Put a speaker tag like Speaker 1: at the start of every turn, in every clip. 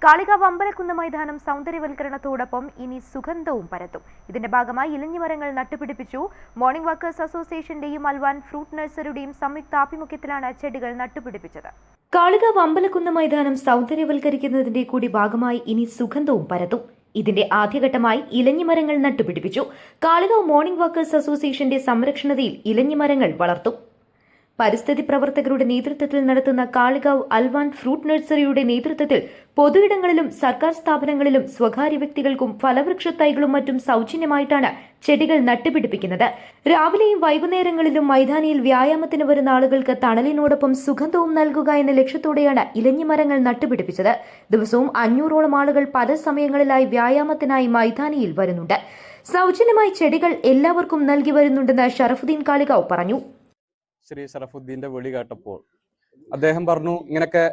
Speaker 1: കാളികാവ് അമ്പലക്കുന്ന് മൈതാനം സൗന്ദര്യവൽക്കരണത്തോടൊപ്പം ഇനി സുഗന്ധവും പരത്തും. ഇതിന്റെ ഭാഗമായി ഇലഞ്ഞിമരങ്ങൾ നട്ടുപിടിപ്പിച്ചു. മോർണിംഗ് വാക്കേഴ്സ് അസോസിയേഷന്റെയും അൽവാൻ ഫ്രൂട്ട് നഴ്സറിയുടെയും സംയുക്താഭിമുഖ്യത്തിലാണ് ചെടികൾ നട്ടുപിടിപ്പിച്ചത്. കാളികാവ് അമ്പലക്കുന്ന് മൈതാനം സൗന്ദര്യവൽക്കരിക്കുന്നതിന്റെ കൂടി ഭാഗമായി ഇനി സുഗന്ധവും പരത്തും. ഇതിന്റെ ആദ്യഘട്ടമായി ഇലഞ്ഞിമരങ്ങൾ നട്ടുപിടിപ്പിച്ചു. കാളികാവ് മോർണിംഗ് വാക്കേഴ്സ് അസോസിയേഷന്റെ സംരക്ഷണതയിൽ ഇലഞ്ഞിമരങ്ങൾ വളർത്തും. പരിസ്ഥിതി പ്രവർത്തകരുടെ നേതൃത്വത്തിൽ നടത്തുന്ന കാളികാവ് അൽവാൻ ഫ്രൂട്ട് നഴ്സറിയുടെ നേതൃത്വത്തിൽ പൊതുയിടങ്ങളിലും സർക്കാർ സ്ഥാപനങ്ങളിലും സ്വകാര്യ വ്യക്തികൾക്കും ഫലവൃക്ഷ തൈകളും മറ്റും സൗജന്യമായിട്ടാണ് ചെടികൾ നട്ടുപിടിപ്പിക്കുന്നത്. രാവിലെയും വൈകുന്നേരങ്ങളിലും മൈതാനിയിൽ വ്യായാമത്തിന് വരുന്ന ആളുകൾക്ക് തണലിനോടൊപ്പം സുഗന്ധവും നൽകുക എന്ന ലക്ഷ്യത്തോടെയാണ് ഇലഞ്ഞിമരങ്ങൾ നട്ടുപിടിപ്പിച്ചത്. ദിവസവും 500ഓളം ആളുകൾ പല സമയങ്ങളിലായി വ്യായാമത്തിനായി മൈതാനിയിൽ വരുന്നുണ്ട്. സൗജന്യമായി ചെടികൾ എല്ലാവർക്കും നൽകി വരുന്നുണ്ടെന്ന് ഷറഫുദ്ദീൻ കാളികാവ് പറഞ്ഞു.
Speaker 2: ശ്രീ ഷറഫുദ്ദീന്റെ വിളി കേട്ടപ്പോൾ അദ്ദേഹം പറഞ്ഞു, ഇങ്ങനൊക്കെ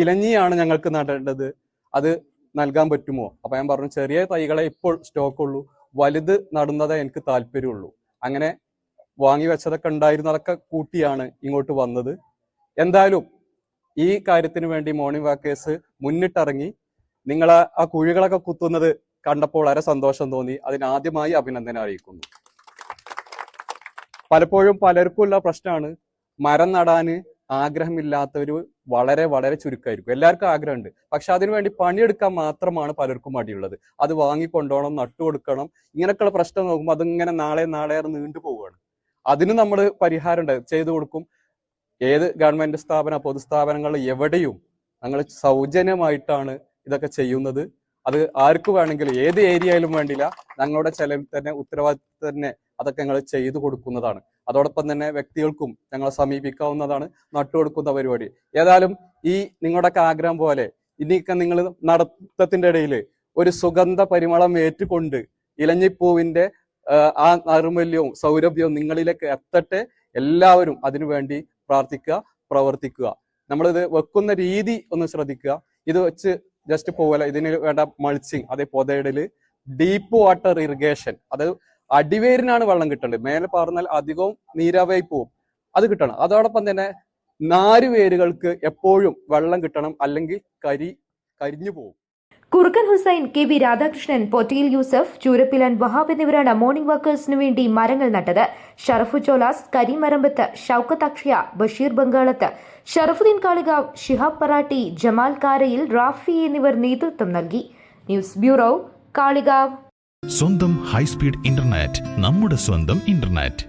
Speaker 2: ഇലഞ്ഞിയാണ് ഞങ്ങൾക്ക് നടേണ്ടത്, അത് നൽകാൻ പറ്റുമോ? അപ്പൊ ഞാൻ പറഞ്ഞു, ചെറിയ തൈകളെ ഇപ്പോൾ സ്റ്റോക്ക് ഉള്ളൂ, വലുത് നടുന്നതേ എനിക്ക് താല്പര്യമുള്ളൂ. അങ്ങനെ വാങ്ങി വെച്ചതൊക്കെ ഉണ്ടായിരുന്നു, അതൊക്കെ കൂട്ടിയാണ് ഇങ്ങോട്ട് വന്നത്. എന്തായാലും ഈ കാര്യത്തിന് വേണ്ടി മോർണിംഗ് വാക്കേഴ്സ് മുന്നിട്ടിറങ്ങി നിങ്ങളെ ആ കുഴികളൊക്കെ കുത്തുന്നത് കണ്ടപ്പോൾ വളരെ സന്തോഷം തോന്നി. അതിനാദ്യമായി അഭിനന്ദനം അറിയിക്കുന്നു. പലപ്പോഴും പലർക്കുമുള്ള പ്രശ്നമാണ്, മരം നടാന് ആഗ്രഹമില്ലാത്തവര് വളരെ വളരെ ചുരുക്കമായിരിക്കും. എല്ലാവർക്കും ആഗ്രഹമുണ്ട്, പക്ഷെ അതിനുവേണ്ടി പണിയെടുക്കാൻ മാത്രമാണ് പലർക്കും മടിയുള്ളത്. അത് വാങ്ങിക്കൊണ്ടോണം, നട്ടുകൊടുക്കണം, ഇങ്ങനെയൊക്കെയുള്ള പ്രശ്നം നോക്കുമ്പോൾ അതിങ്ങനെ നാളെ നീണ്ടു പോവുകയാണ്. അതിന് നമ്മൾ പരിഹാരം ചെയ്തു കൊടുക്കും. ഏത് ഗവൺമെന്റ് സ്ഥാപന പൊതുസ്ഥാപനങ്ങൾ എവിടെയും ഞങ്ങൾ സൗജന്യമായിട്ടാണ് ഇതൊക്കെ ചെയ്യുന്നത്. അത് ആർക്ക് വേണമെങ്കിലും ഏത് ഏരിയയിലും വേണ്ടില്ല, ഞങ്ങളുടെ ചെലവിൽ തന്നെ ഉത്തരവാദിത്തം തന്നെ അതൊക്കെ ഞങ്ങൾ ചെയ്തു കൊടുക്കുന്നതാണ്. അതോടൊപ്പം തന്നെ വ്യക്തികൾക്കും ഞങ്ങളെ സമീപിക്കാവുന്നതാണ് നട്ടുകൊടുക്കുന്ന പരിപാടി. ഏതായാലും ഈ നിങ്ങളുടെയൊക്കെ ആഗ്രഹം പോലെ ഇനിയൊക്കെ നിങ്ങൾ നടത്തത്തിന്റെ ഇടയിൽ ഒരു സുഗന്ധ പരിമളം ഏറ്റുകൊണ്ട് ഇലഞ്ഞിപ്പൂവിന്റെ ആ നൈർമല്യവും സൗരഭ്യവും നിങ്ങളിലേക്ക് എത്തട്ടെ. എല്ലാവരും അതിനുവേണ്ടി പ്രാർത്ഥിക്കുക, പ്രവർത്തിക്കുക. നമ്മളിത് വെക്കുന്ന രീതി ഒന്ന് ശ്രദ്ധിക്കുക. ഇത് വെച്ച് ജസ്റ്റ് പോവല്ല, ഇതിന് വേണ്ട മൾച്ചിങ്, അതേ പൊതയിടല്, ഡീപ്പ് വാട്ടർ ഇറിഗേഷൻ, അത് അടിവേരിനാണ് വെള്ളം കിട്ടേണ്ടത്. മേലെ പറഞ്ഞാൽ അധികവും നീരാവായി പോവും, അത് കിട്ടണം. അതോടൊപ്പം തന്നെ നാരുവേരുകൾക്ക് എപ്പോഴും വെള്ളം കിട്ടണം, അല്ലെങ്കിൽ കരിഞ്ഞു പോകും.
Speaker 1: കുറുക്കൻ ഹുസൈൻ, കെ വി രാധാകൃഷ്ണൻ, പൊറ്റിയിൽ യൂസഫ്, ചൂരപ്പിലാൻ വഹാബ് എന്നിവരാണ് മോർണിംഗ് വാക്കേഴ്സിനു വേണ്ടി മരങ്ങൾ നട്ടത്. ഷറഫു ചോലാസ്, കരീം മരമ്പത്ത്, ഷൌക്കത്ത് അക്ഷയ, ബഷീർ ബംഗാളത്ത്, ഷറഫുദ്ദീൻ കാളികാവ്, ഷിഹാബ് പറാട്ടി, ജമാൽ കാരയിൽ, റാഫി എന്നിവർ നേതൃത്വം നൽകി. News bureau, Kalikavu.
Speaker 3: സ്വന്തം ഹൈസ്പീഡ് ഇന്റർനെറ്റ്, നമ്മുടെ സ്വന്തം ഇന്റർനെറ്റ്.